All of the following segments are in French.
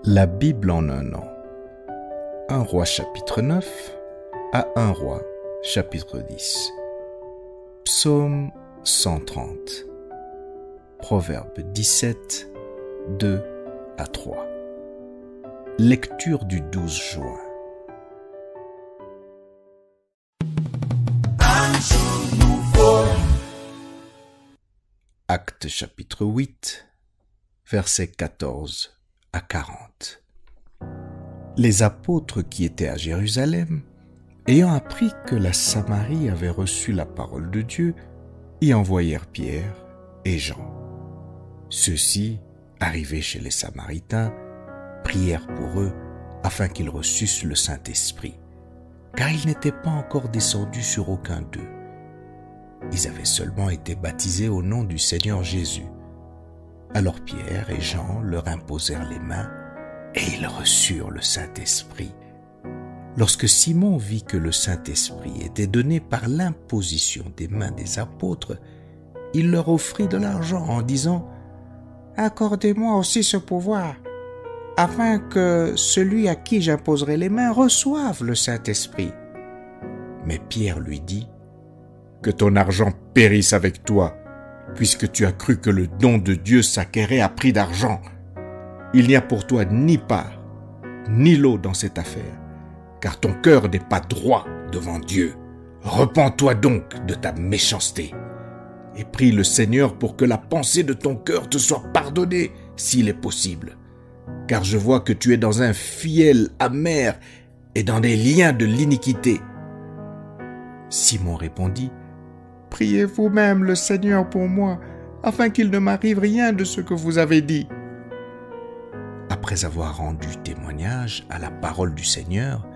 La Bible en un an. 1 Roi chapitre 9 à 1 Roi chapitre 10. Psaume 130. Proverbe 17, 2 à 3. Lecture du 12 juin. Actes chapitre 8, versets 14 à 40. Les apôtres qui étaient à Jérusalem, ayant appris que la Samarie avait reçu la parole de Dieu, y envoyèrent Pierre et Jean. Ceux-ci, arrivés chez les Samaritains, prièrent pour eux afin qu'ils reçussent le Saint-Esprit, car ils n'étaient pas encore descendus sur aucun d'eux. Ils avaient seulement été baptisés au nom du Seigneur Jésus. Alors Pierre et Jean leur imposèrent les mains et ils reçurent le Saint-Esprit. Lorsque Simon vit que le Saint-Esprit était donné par l'imposition des mains des apôtres, il leur offrit de l'argent en disant « Accordez-moi aussi ce pouvoir, afin que celui à qui j'imposerai les mains reçoive le Saint-Esprit. » Mais Pierre lui dit « Que ton argent périsse avec toi, puisque tu as cru que le don de Dieu s'acquérait à prix d'argent. Il n'y a pour toi ni part, ni lot dans cette affaire, car ton cœur n'est pas droit devant Dieu. Repens-toi donc de ta méchanceté, et prie le Seigneur pour que la pensée de ton cœur te soit pardonnée, s'il est possible. Car je vois que tu es dans un fiel amer et dans des liens de l'iniquité. » Simon répondit « Priez vous-même le Seigneur pour moi, afin qu'il ne m'arrive rien de ce que vous avez dit. » Après avoir rendu témoignage à la parole du Seigneur,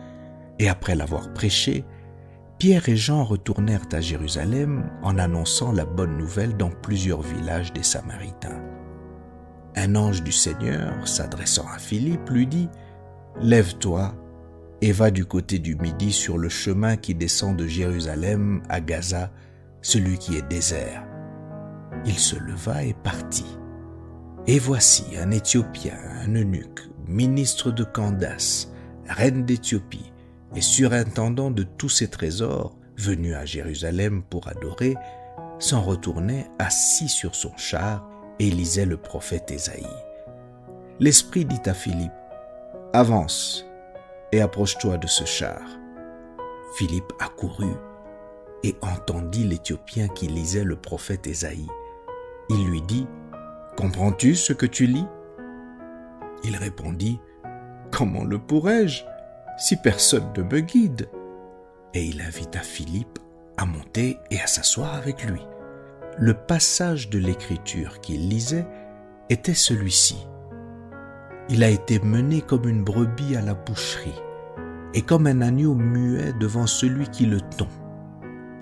et après l'avoir prêché, Pierre et Jean retournèrent à Jérusalem en annonçant la bonne nouvelle dans plusieurs villages des Samaritains. Un ange du Seigneur, s'adressant à Philippe, lui dit « Lève-toi et va du côté du midi sur le chemin qui descend de Jérusalem à Gaza, celui qui est désert. » Il se leva et partit. Et voici un Éthiopien, un eunuque, ministre de Candace, reine d'Éthiopie, et surintendant de tous ses trésors, venu à Jérusalem pour adorer, s'en retournait assis sur son char et lisait le prophète Ésaïe. L'Esprit dit à Philippe, « Avance et approche-toi de ce char. » Philippe accourut et entendit l'Éthiopien qui lisait le prophète Ésaïe. Il lui dit, « Comprends-tu ce que tu lis » Il répondit, « Comment le pourrais-je, si personne ne me guide ?» Et il invita Philippe à monter et à s'asseoir avec lui. Le passage de l'Écriture qu'il lisait était celui-ci. « Il a été mené comme une brebis à la boucherie, et comme un agneau muet devant celui qui le tond.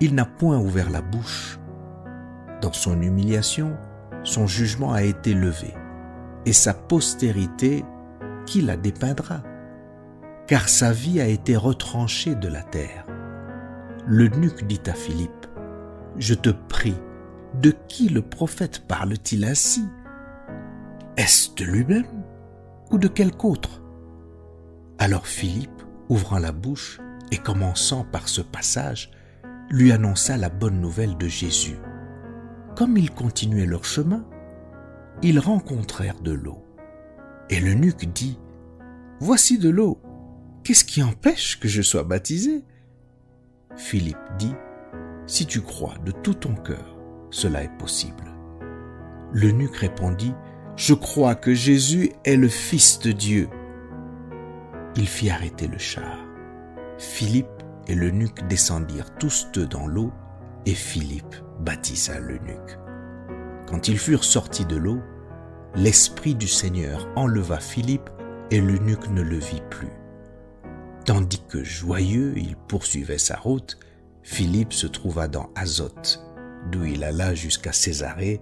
Il n'a point ouvert la bouche. Dans son humiliation, son jugement a été levé, et sa postérité, qui la dépeindra? Car sa vie a été retranchée de la terre. » L'eunuque dit à Philippe, « Je te prie, de qui le prophète parle-t-il ainsi? Est-ce de lui-même ou de quelque autre ?» Alors Philippe, ouvrant la bouche et commençant par ce passage, lui annonça la bonne nouvelle de Jésus. Comme ils continuaient leur chemin, ils rencontrèrent de l'eau. Et l'eunuque dit, « Voici de l'eau, qu'est-ce qui empêche que je sois baptisé ?» Philippe dit, « Si tu crois de tout ton cœur, cela est possible. » L'eunuque répondit, « Je crois que Jésus est le Fils de Dieu. » Il fit arrêter le char. Philippe et l'eunuque descendirent tous deux dans l'eau, et Philippe baptisa l'eunuque. Quand ils furent sortis de l'eau, l'Esprit du Seigneur enleva Philippe, et l'eunuque ne le vit plus. Tandis que joyeux il poursuivait sa route, Philippe se trouva dans Azote, d'où il alla jusqu'à Césarée,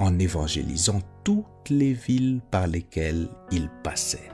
en évangélisant toutes les villes par lesquelles il passait.